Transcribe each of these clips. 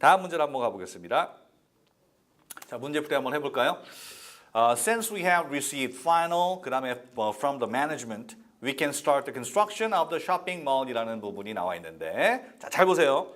다음 문제를 한번 가보겠습니다. 자, 문제풀이 한번 해볼까요? Since we have received final, 그 다음에 from the management, we can start the construction of the shopping mall이라는 부분이 나와 있는데, 자, 잘 보세요.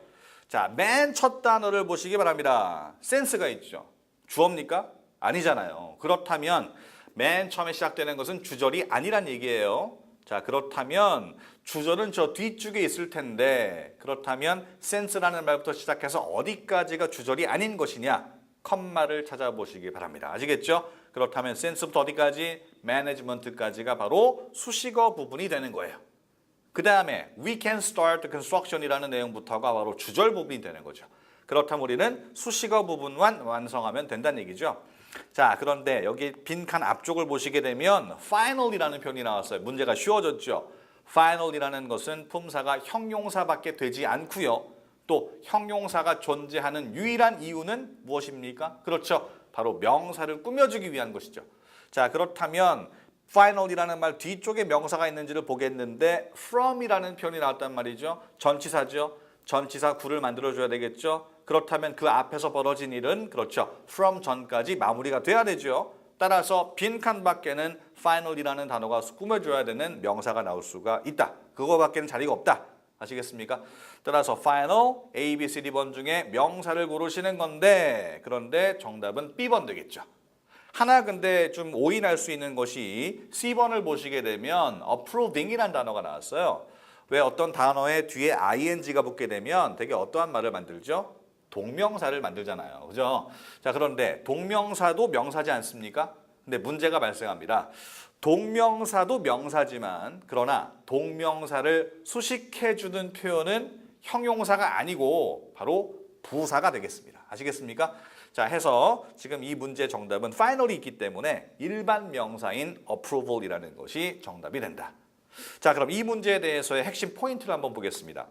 자, 맨 첫 단어를 보시기 바랍니다. sense가 있죠. 주어입니까? 아니잖아요. 그렇다면 맨 처음에 시작되는 것은 주절이 아니란 얘기예요. 자, 그렇다면 주절은 저 뒤쪽에 있을 텐데, 그렇다면 sense라는 말부터 시작해서 어디까지가 주절이 아닌 것이냐? 컴마를 찾아보시기 바랍니다. 아시겠죠? 그렇다면 sense부터 어디까지? management까지가 바로 수식어 부분이 되는 거예요. 그 다음에 we can start the construction이라는 내용부터가 바로 주절 부분이 되는 거죠. 그렇다면 우리는 수식어 부분만 완성하면 된다는 얘기죠. 자, 그런데 여기 빈칸 앞쪽을 보시게 되면 final이라는 표현이 나왔어요. 문제가 쉬워졌죠. final이라는 것은 품사가 형용사밖에 되지 않고요. 또 형용사가 존재하는 유일한 이유는 무엇입니까? 그렇죠. 바로 명사를 꾸며주기 위한 것이죠. 자, 그렇다면 final이라는 말 뒤쪽에 명사가 있는지를 보겠는데 from이라는 표현이 나왔단 말이죠. 전치사죠. 전치사 구를 만들어줘야 되겠죠. 그렇다면 그 앞에서 벌어진 일은 그렇죠. from 전까지 마무리가 돼야 되죠. 따라서 빈칸 밖에는 final이라는 단어가 꾸며줘야 되는 명사가 나올 수가 있다. 그거밖에는 자리가 없다. 아시겠습니까? 따라서 final, A, B, C, D번 중에 명사를 고르시는 건데 그런데 정답은 B번 되겠죠. 하나 근데 좀 오인할 수 있는 것이 C번을 보시게 되면 approving이라는 단어가 나왔어요. 왜 어떤 단어의 뒤에 ing가 붙게 되면 되게 어떠한 말을 만들죠? 동명사를 만들잖아요. 그죠? 자, 그런데 동명사도 명사지 않습니까? 근데 문제가 발생합니다. 동명사도 명사지만 그러나 동명사를 수식해주는 표현은 형용사가 아니고 바로 부사가 되겠습니다. 아시겠습니까? 자, 해서 지금 이 문제 정답은 final이 있기 때문에 일반 명사인 approval이라는 것이 정답이 된다. 자, 그럼 이 문제에 대해서의 핵심 포인트를 한번 보겠습니다.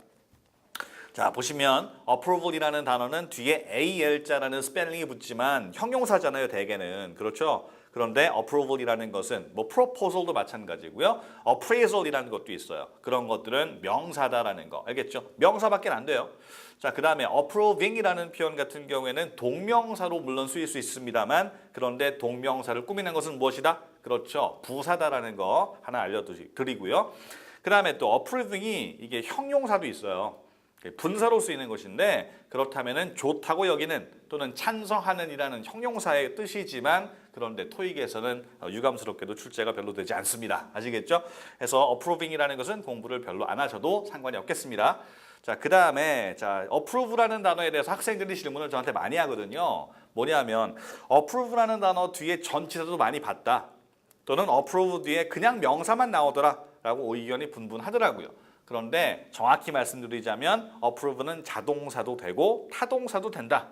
자, 보시면 approval이라는 단어는 뒤에 AL자라는 스펠링이 붙지만 형용사잖아요, 대개는. 그렇죠? 그런데 approval이라는 것은 뭐 proposal도 마찬가지고요. appraisal이라는 것도 있어요. 그런 것들은 명사다라는 거. 알겠죠? 명사밖에 안 돼요. 자, 그 다음에 approving이라는 표현 같은 경우에는 동명사로 물론 쓰일 수 있습니다만 그런데 동명사를 꾸미는 것은 무엇이다? 그렇죠. 부사다라는 거 하나 알려드리고요. 그 다음에 또 approving이 이게 형용사도 있어요. 분사로 쓰이는 것인데 그렇다면은 좋다고 여기는 또는 찬성하는 이라는 형용사의 뜻이지만 그런데 토익에서는 유감스럽게도 출제가 별로 되지 않습니다. 아시겠죠? 그래서 approving이라는 것은 공부를 별로 안 하셔도 상관이 없겠습니다. 자, 그 다음에 자, approve라는 단어에 대해서 학생들이 질문을 저한테 많이 하거든요. 뭐냐면 approve라는 단어 뒤에 전치사도 많이 봤다. 또는 approve 뒤에 그냥 명사만 나오더라 라고 의견이 분분하더라고요. 그런데 정확히 말씀드리자면 approve는 자동사도 되고 타동사도 된다.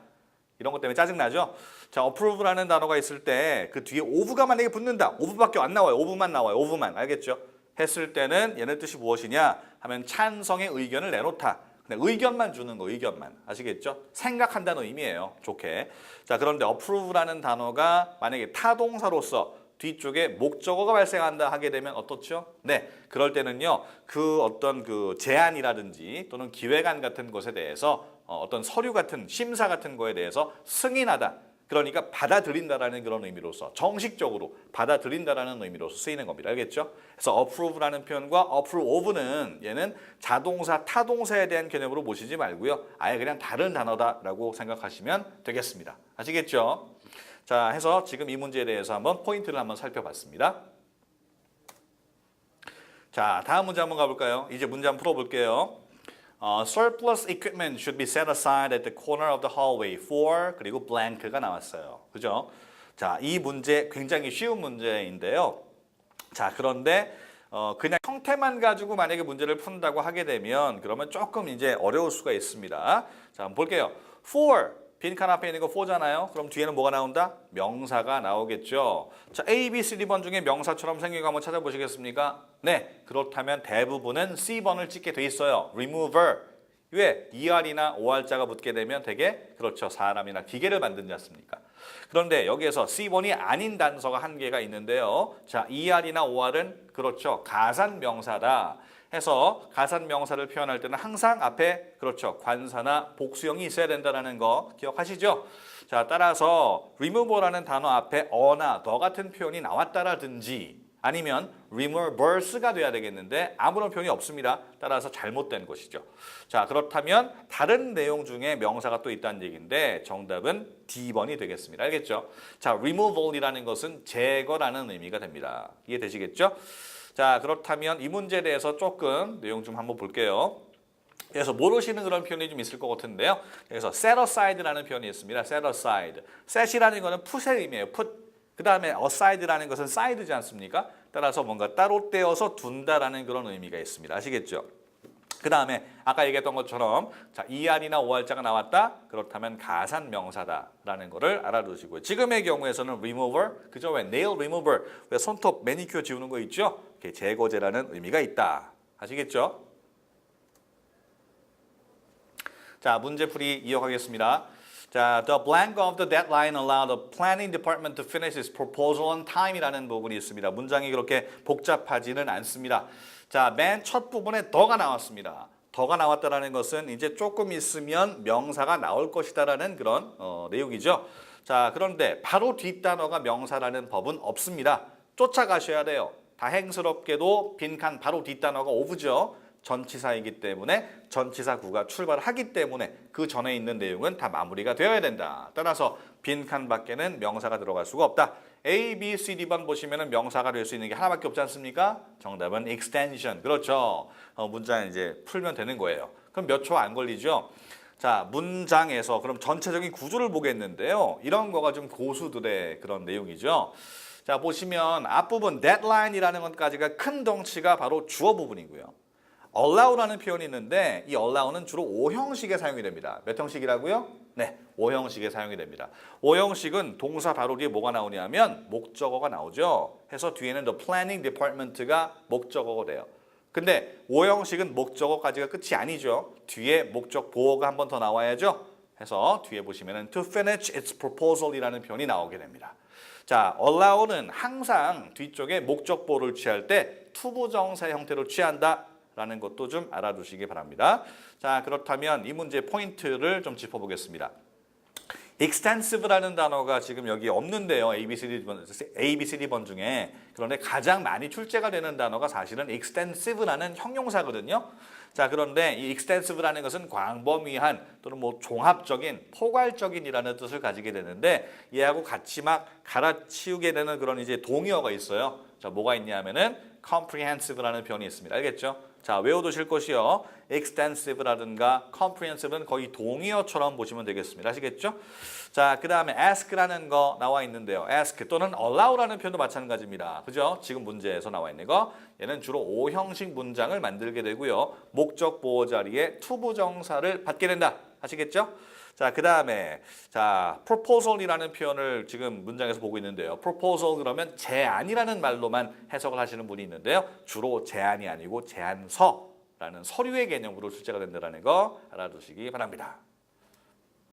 이런 것 때문에 짜증나죠? 자, approve라는 단어가 있을 때 그 뒤에 of가 만약에 붙는다. of밖에 안 나와요. of만 나와요. of만. 알겠죠? 했을 때는 얘네 뜻이 무엇이냐 하면 찬성의 의견을 내놓다. 그냥 의견만 주는 거, 의견만. 아시겠죠? 생각한다는 의미예요. 좋게. 자, 그런데 approve라는 단어가 만약에 타동사로서 뒤쪽에 목적어가 발생한다 하게 되면 어떻죠? 네, 그럴 때는요. 그 어떤 그 제안이라든지 또는 기획안 같은 것에 대해서 어떤 서류 같은 심사 같은 거에 대해서 승인하다. 그러니까 받아들인다라는 그런 의미로서 정식적으로 받아들인다라는 의미로서 쓰이는 겁니다. 알겠죠? 그래서 approve라는 표현과 approve of는 얘는 자동사, 타동사에 대한 개념으로 보시지 말고요. 아예 그냥 다른 단어다라고 생각하시면 되겠습니다. 아시겠죠? 자, 해서 지금 이 문제에 대해서 한번 포인트를 한번 살펴봤습니다. 자, 다음 문제 한번 가볼까요? 이제 문제 한번 풀어볼게요. Surplus equipment should be set aside at the corner of the hallway for 그리고 blank가 나왔어요. 그죠? 자, 이 문제 굉장히 쉬운 문제인데요. 자, 그런데 그냥 형태만 가지고 만약에 문제를 푼다고 하게 되면 그러면 조금 이제 어려울 수가 있습니다. 자, 한번 볼게요. for 빈칸 앞에 있는 거 for잖아요. 그럼 뒤에는 뭐가 나온다? 명사가 나오겠죠. 자, A, B, C, D번 중에 명사처럼 생긴 거 한번 찾아보시겠습니까? 네, 그렇다면 대부분은 C번을 찍게 돼 있어요. remover. 왜? ER이나 OR자가 붙게 되면 되게 그렇죠. 사람이나 기계를 만든지 않습니까? 그런데 여기에서 C번이 아닌 단서가 한 개가 있는데요. 자, ER이나 OR은 그렇죠. 가산 명사다. 해서 가산명사를 표현할 때는 항상 앞에 그렇죠. 관사나 복수형이 있어야 된다는 거 기억하시죠? 자, 따라서 remove라는 단어 앞에 어나 더 같은 표현이 나왔다라든지 아니면 removers가 돼야 되겠는데 아무런 표현이 없습니다. 따라서 잘못된 것이죠. 자, 그렇다면 다른 내용 중에 명사가 또 있다는 얘기인데 정답은 D번이 되겠습니다. 알겠죠? 자, removal이라는 것은 제거라는 의미가 됩니다. 이해되시겠죠? 자, 그렇다면 이 문제에 대해서 조금 내용 좀 한번 볼게요. 그래서 모르시는 그런 표현이 좀 있을 것 같은데요. 그래서 set aside라는 표현이 있습니다. set aside. set이라는 거는 put의 의미예요. put. 그 다음에 aside라는 것은 side지 않습니까? 따라서 뭔가 따로 떼어서 둔다라는 그런 의미가 있습니다. 아시겠죠? 그 다음에 아까 얘기했던 것처럼 자, ER이나 OR자가 나왔다? 그렇다면 가산명사다라는 거를 알아두시고요. 지금의 경우에서는 remover, 그죠? 왜 nail remover, 왜 손톱 매니큐어 지우는 거 있죠? 제거제라는 의미가 있다. 아시겠죠? 자, 문제풀이 이어가겠습니다. 자, the blank of the deadline allowed the planning department to finish its proposal on time이라는 부분이 있습니다. 문장이 그렇게 복잡하지는 않습니다. 자, 맨 첫 부분에 더가 나왔습니다. 더가 나왔다라는 것은 이제 조금 있으면 명사가 나올 것이다라는 그런 내용이죠. 자, 그런데 바로 뒷단어가 명사라는 법은 없습니다. 쫓아가셔야 돼요. 다행스럽게도 빈칸 바로 뒷단어가 of죠. 전치사이기 때문에 전치사구가 출발하기 때문에 그 전에 있는 내용은 다 마무리가 되어야 된다. 따라서 빈칸 밖에는 명사가 들어갈 수가 없다. A, B, C, D번 보시면 명사가 될 수 있는 게 하나밖에 없지 않습니까? 정답은 extension. 그렇죠. 문장 이제 풀면 되는 거예요. 그럼 몇 초 안 걸리죠? 자, 문장에서 그럼 전체적인 구조를 보겠는데요. 이런 거가 좀 고수들의 그런 내용이죠. 자, 보시면 앞부분 deadline이라는 것까지가 큰 덩치가 바로 주어 부분이고요. allow라는 표현이 있는데 이 allow는 주로 5형식에 사용이 됩니다. 몇 형식이라고요? 네, 5형식에 사용이 됩니다. 5형식은 동사 바로 뒤에 뭐가 나오냐면 목적어가 나오죠. 해서 뒤에는 the planning department가 목적어가 돼요. 근데 5형식은 목적어까지가 끝이 아니죠. 뒤에 목적 보어가 한 번 더 나와야죠. 해서 뒤에 보시면은 to finish its proposal이라는 표현이 나오게 됩니다. 자, allow는 항상 뒤쪽에 목적 보어를 취할 때 투부정사 형태로 취한다. 라는 것도 좀 알아두시기 바랍니다. 자, 그렇다면 이 문제 포인트를 좀 짚어보겠습니다. extensive라는 단어가 지금 여기 없는데요. ABCD번 중에. 그런데 가장 많이 출제가 되는 단어가 사실은 extensive라는 형용사거든요. 자, 그런데 이 extensive라는 것은 광범위한 또는 뭐 종합적인, 포괄적인이라는 뜻을 가지게 되는데 얘하고 같이 막 갈아치우게 되는 그런 이제 동의어가 있어요. 자, 뭐가 있냐면은 comprehensive라는 표현이 있습니다. 알겠죠? 자, 외워두실 것이요. extensive라든가 comprehensive는 거의 동의어처럼 보시면 되겠습니다. 아시겠죠? 자, 그 다음에 ask라는 거 나와 있는데요. ask 또는 allow라는 표현도 마찬가지입니다. 그죠? 지금 문제에서 나와 있는 거. 얘는 주로 5형식 문장을 만들게 되고요. 목적 보호 자리에 투부정사를 받게 된다. 아시겠죠? 자, 그 다음에 자, proposal이라는 표현을 지금 문장에서 보고 있는데요. proposal 그러면 제안이라는 말로만 해석을 하시는 분이 있는데요. 주로 제안이 아니고 제안서라는 서류의 개념으로 출제가 된다는 거 알아두시기 바랍니다.